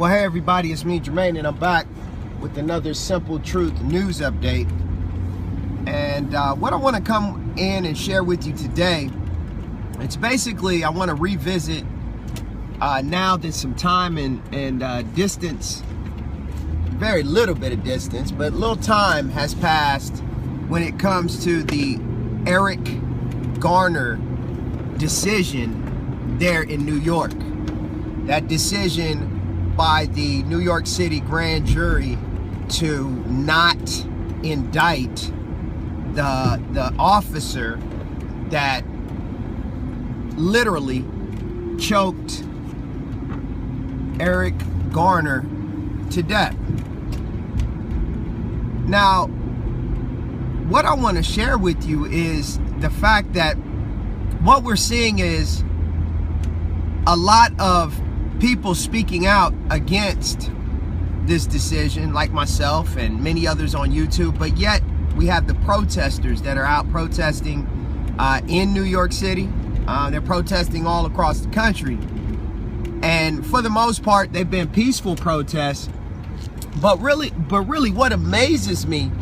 Well, hey everybody, it's me, Jermaine, and I'm back with another Simple Truth news update. And what I want to come in and share with you today, it's basically I want to revisit now that some time and distance, very little bit of distance, but little time has passed when it comes to the Eric Garner decision there in New York. That decision by the New York City grand jury to not indict the officer that literally choked Eric Garner to death. Now, what I want to share with you is the fact that what we're seeing is a lot of people speaking out against this decision, like myself and many others on YouTube, but yet we have the protesters that are out protesting in New York City. They're protesting all across the country, and for the most part they've been peaceful protests, but really what amazes me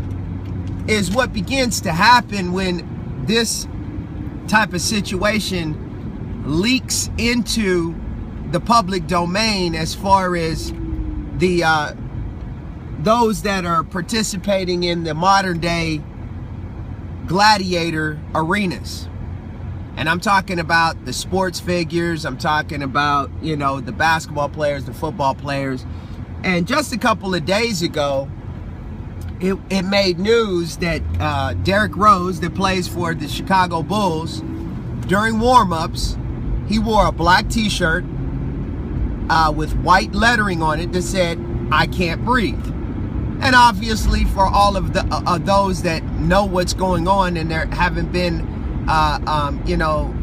is what begins to happen when this type of situation leaks into the public domain, as far as the those that are participating in the modern day gladiator arenas. And I'm talking about the sports figures, I'm talking about, you know, the basketball players, the football players. And just a couple of days ago, it made news that Derrick Rose, that plays for the Chicago Bulls, during warm-ups, he wore a black t-shirt with white lettering on it that said, "I can't breathe." And obviously, for all of the those that know what's going on and there haven't been, you know,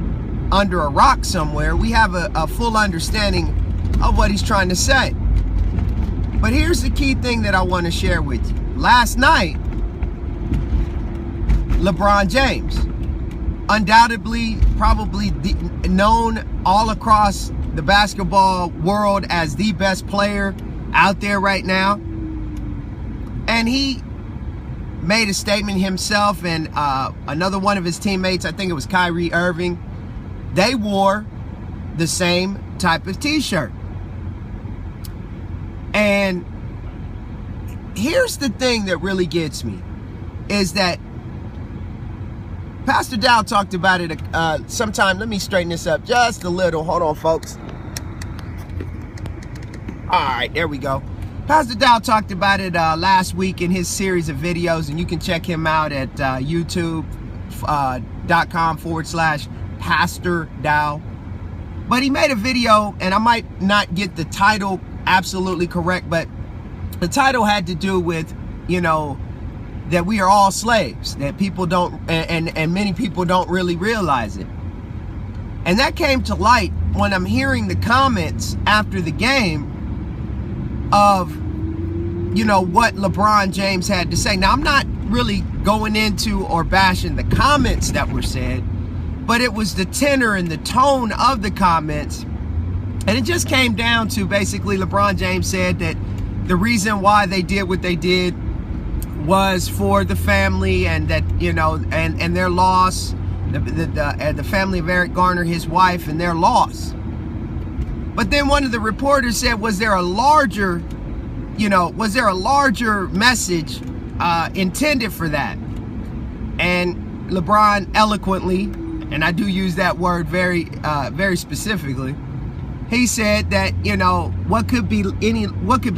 under a rock somewhere, we have a full understanding of what he's trying to say. But here's the key thing that I want to share with you. Last night, LeBron James, undoubtedly, probably known all across the basketball world as the best player out there right now, and he made a statement himself and another one of his teammates, I think it was Kyrie Irving, they wore the same type of t-shirt. And here's the thing that really gets me, is that Pastor Dow talked about it sometime. Let me straighten this up just a little. Hold on, folks. All right, there we go. Pastor Dow talked about it last week in his series of videos, and you can check him out at youtube.com/Pastor Dow. But he made a video, and I might not get the title absolutely correct, but the title had to do with, you know, that we are all slaves, that people don't, and many people don't really realize it. And that came to light when I'm hearing the comments after the game of, you know, what LeBron James had to say. Now, I'm not really going into or bashing the comments that were said, but it was the tenor and the tone of the comments. And it just came down to basically LeBron James said that the reason why they did what they did was for the family, and that, you know, and their loss, the family of Eric Garner, his wife, and their loss. But then one of the reporters said, was there a larger, you know, was there a larger message intended for that? And LeBron eloquently, and I do use that word very specifically, he said that, you know, what could be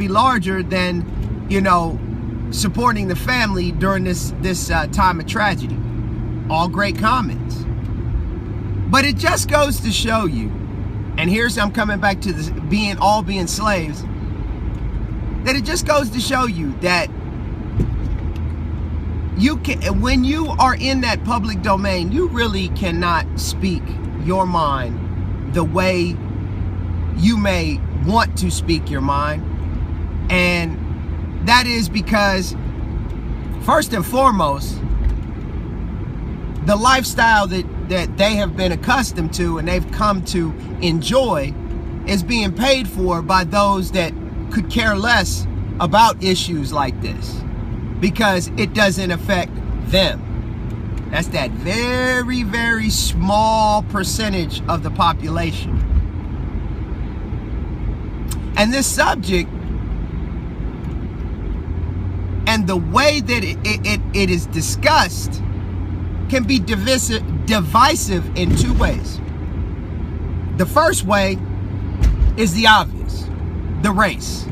larger than, you know, supporting the family during this time of tragedy. All great comments. But it just goes to show you, and here's I'm coming back to this being slaves, that it just goes to show you that you can, when you are in that public domain, you really cannot speak your mind the way you may want to speak your mind. And that is because, first and foremost, the lifestyle that they have been accustomed to and they've come to enjoy is being paid for by those that could care less about issues like this because it doesn't affect them. That's that very, very small percentage of the population. And this subject and the way that it is discussed can be divisive in two ways. The first way is the obvious, the race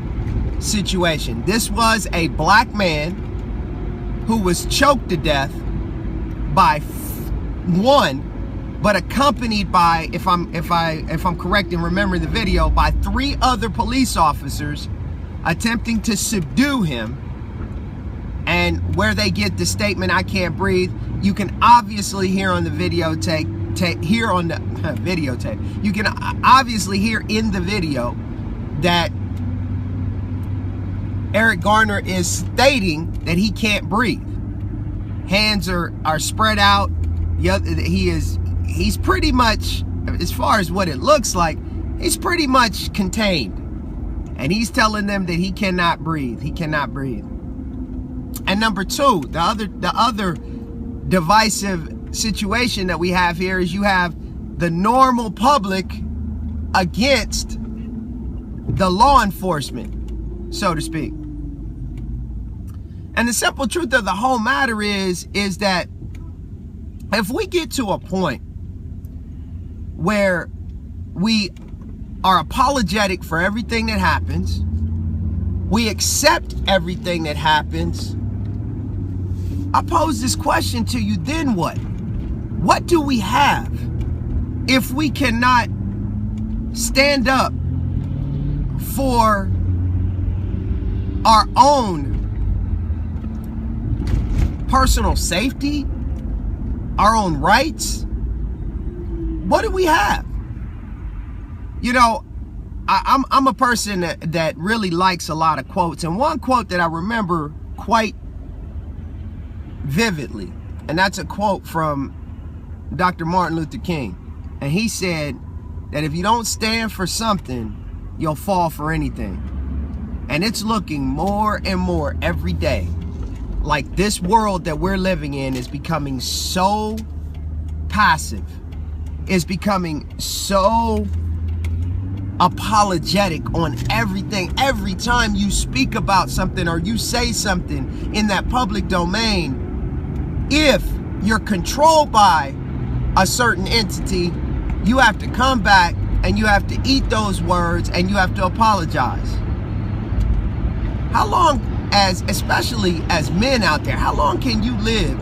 situation. This was a black man who was choked to death by one, but accompanied by, if I'm correct in remembering the video, by 3 other police officers attempting to subdue him. And where they get the statement, "I can't breathe," you can obviously hear on the videotape. You can obviously hear in the video that Eric Garner is stating that he can't breathe. Hands are spread out. He's pretty much, as far as what it looks like, he's pretty much contained. And he's telling them that he cannot breathe. He cannot breathe. And number two, the other divisive situation that we have here is you have the normal public against the law enforcement, so to speak. And the simple truth of the whole matter is that if we get to a point where we are apologetic for everything that happens, we accept everything that happens, I pose this question to you, then what? What do we have if we cannot stand up for our own personal safety, our own rights? What do we have? You know, I'm a person that really likes a lot of quotes, and one quote that I remember quite vividly, and that's a quote from Dr. Martin Luther King. And he said that if you don't stand for something, you'll fall for anything. And it's looking more and more every day like this world that we're living in is becoming so passive, is becoming so apologetic on everything. Every time you speak about something or you say something in that public domain, if you're controlled by a certain entity, you have to come back and you have to eat those words and you have to apologize. How long, especially as men out there, how long can you live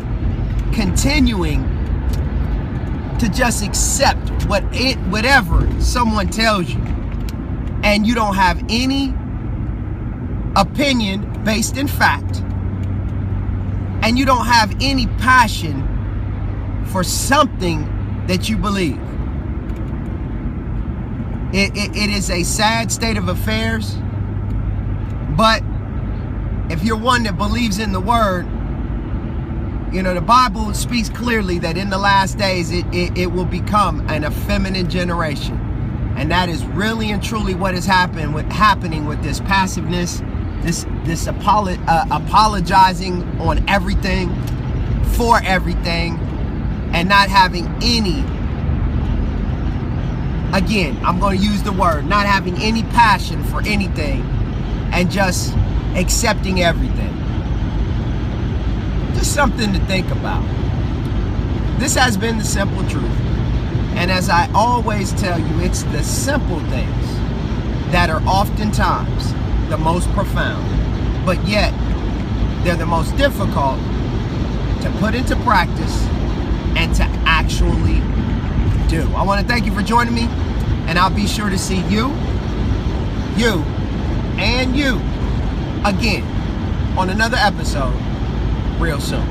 continuing to just accept whatever someone tells you, and you don't have any opinion based in fact, and you don't have any passion for something that you believe? It is a sad state of affairs, but if you're one that believes in the word, you know, the Bible speaks clearly that in the last days it will become an effeminate generation. And that is really and truly what is happening with this passiveness, this apologizing on everything, for everything, and not having any, again, I'm going to use the word, not having any passion for anything, and just accepting everything. Just something to think about. This has been The Simple Truth. And as I always tell you, it's the simple things that are oftentimes the most profound, but yet they're the most difficult to put into practice and to actually do. I want to thank you for joining me, and I'll be sure to see you, and you again on another episode real soon.